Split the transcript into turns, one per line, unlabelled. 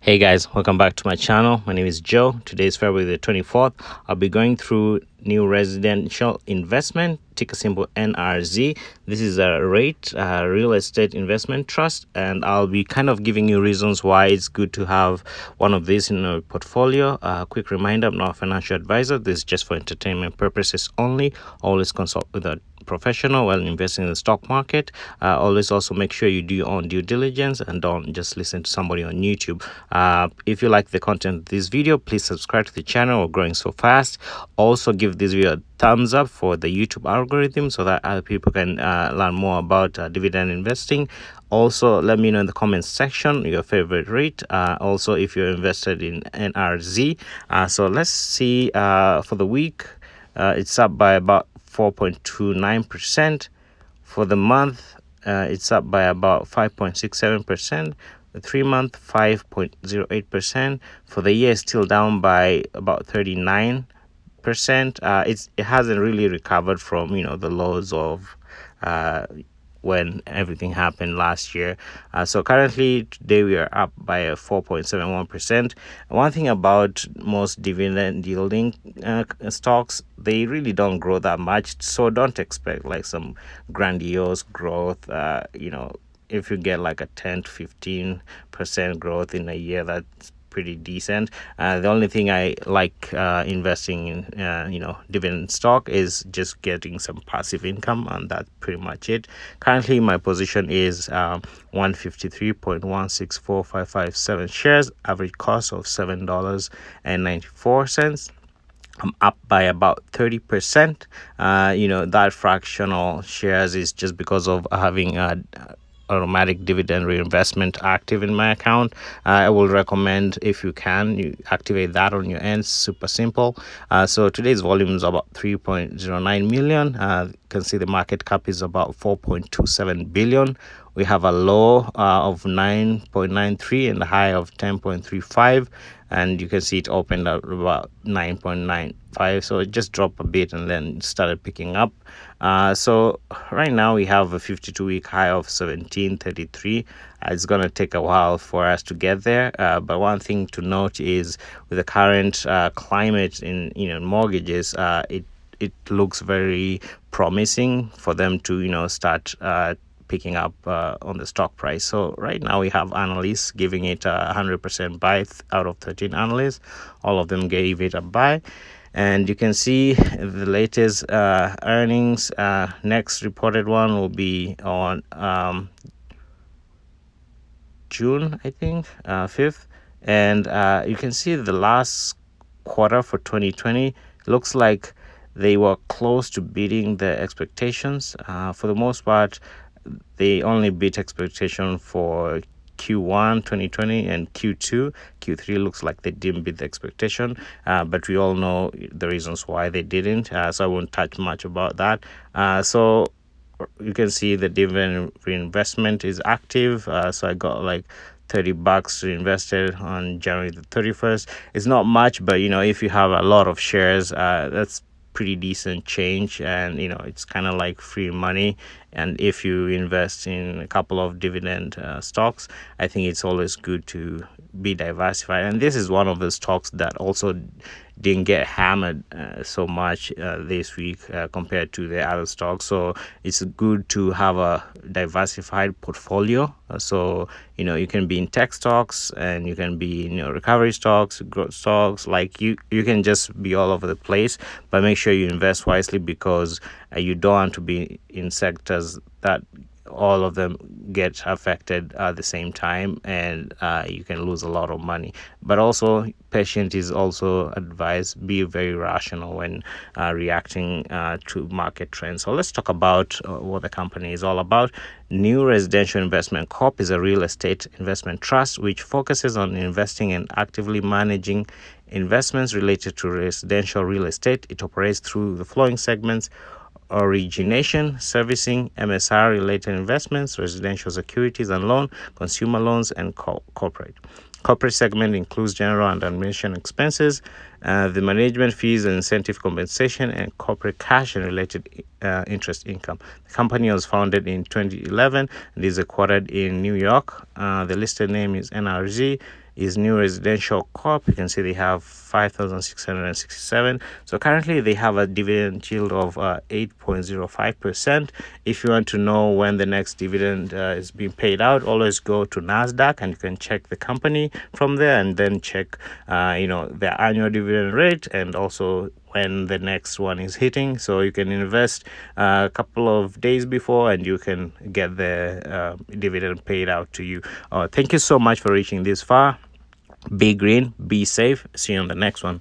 Hey guys, welcome back to my channel. My name is Joe. Today is February the 24th. I'll be going through new residential investment, ticker symbol NRZ. This is a real estate investment trust, and I'll be kind of giving you reasons why it's good to have one of these in a portfolio. Quick reminder, I'm not a financial advisor. This is just for entertainment purposes only. Always consult with a professional while investing in the stock market. Always also make sure you do your own due diligence and don't just listen to somebody on YouTube. If you like the content of this video, please subscribe to the channel. We're growing so fast. Also give this video a thumbs up for the YouTube algorithm so that other people can learn more about dividend investing. Also, let me know in the comments section your favorite rate. Also, if you're invested in NRZ. So let's see for the week. It's up by about 4.29%. For the month, it's up by about 5.67%. The 3-month, 5.08%. For the year, it's still down by about 39%. It hasn't really recovered from the lows of when everything happened last year. So currently today we are up by a 4.71%. One thing about most dividend yielding stocks, they really don't grow that much, so don't expect like some grandiose growth. If you get like a 10 to 15% growth in a year, that's pretty decent. The only thing I like investing in dividend stock is just getting some passive income, and that's pretty much it. Currently my position is 153.164557 shares, average cost of $7.94. I'm up by about 30%. That fractional shares is just because of having automatic dividend reinvestment active in my account. I will recommend, if you can, you activate that on your end. Super simple. So today's volume is about 3.09 million. You can see the market cap is about 4.27 billion. We have a low of 9.93 and a high of 10.35, and you can see it opened at about 9.95, so it just dropped a bit and then started picking up. So right now we have a 52-week high of 1733. It's going to take a while for us to get there, but one thing to note is with the current climate in mortgages, it looks very promising for them to start picking up on the stock price. So right now we have analysts giving it a 100% buy. Out of 13 analysts, all of them gave it a buy. And you can see the latest earnings. Next reported one will be on June, I think, 5th. And you can see the last quarter for 2020 looks like they were close to beating the expectations. For the most part, they only beat expectation for Q1 2020 and Q2. Q3 looks like they didn't beat the expectation, but we all know the reasons why they didn't, so I won't touch much about that. So you can see the dividend reinvestment is active. So I got like $30 reinvested on January the 31st. It's not much, but if you have a lot of shares, that's pretty decent change, and it's kind of like free money. And if you invest in a couple of dividend stocks, I think it's always good to be diversified. And this is one of the stocks that also didn't get hammered so much this week compared to the other stocks. So it's good to have a diversified portfolio. So you can be in tech stocks, and you can be in recovery stocks, growth stocks. Like you can just be all over the place, but make sure you invest wisely, because you don't want to be in sectors that all of them get affected at the same time, and you can lose a lot of money. But also, patient is also advised. Be very rational when reacting to market trends. So let's talk about what the company is all about. New Residential Investment Corp is a real estate investment trust which focuses on investing and actively managing investments related to residential real estate. It operates through the following segments: origination, servicing, MSR related investments, residential securities and loan, consumer loans, and corporate. Corporate segment includes general and administration expenses, the management fees and incentive compensation, and corporate cash and related interest income. The company was founded in 2011 and is headquartered in New York. The listed name is NRZ. Is New Residential Corp. You can see they have 5,667. So currently they have a dividend yield of 8.05%. If you want to know when the next dividend is being paid out, always go to NASDAQ and you can check the company from there, and then check their annual dividend rate and also when the next one is hitting. So you can invest a couple of days before and you can get the dividend paid out to you. Thank you so much for reaching this far. Be green, be safe. See you on the next one.